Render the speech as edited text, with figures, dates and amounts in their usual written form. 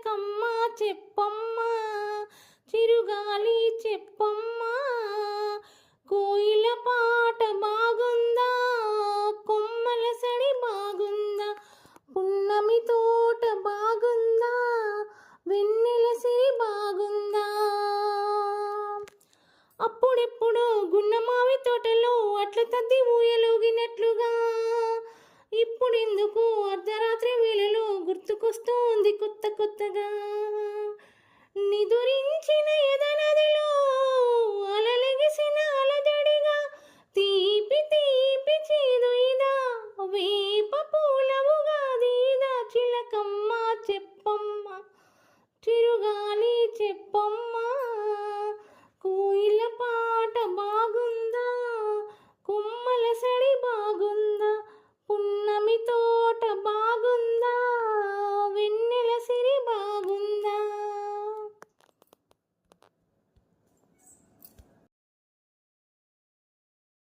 చిలకమ్మ చెప్పమ్మా, చిరుగాలి చెప్పమ్మా, కోయిల పాట బాగుందా, కొమ్మల సడి బాగుందా, పున్నమి తోట బాగుందా, వెన్నెల సిరి బాగుందా. అప్పుడెప్పుడు గున్నమావి తోటలో అట్ల తద్ది ఊయలూగినట్లుగా, ఇప్పుడెందుకు అర్ధరాత్రి వేళలో గుర్తుకొస్తోంది కొత్త కొత్తగా. నిదురించిన ఎదనదిలో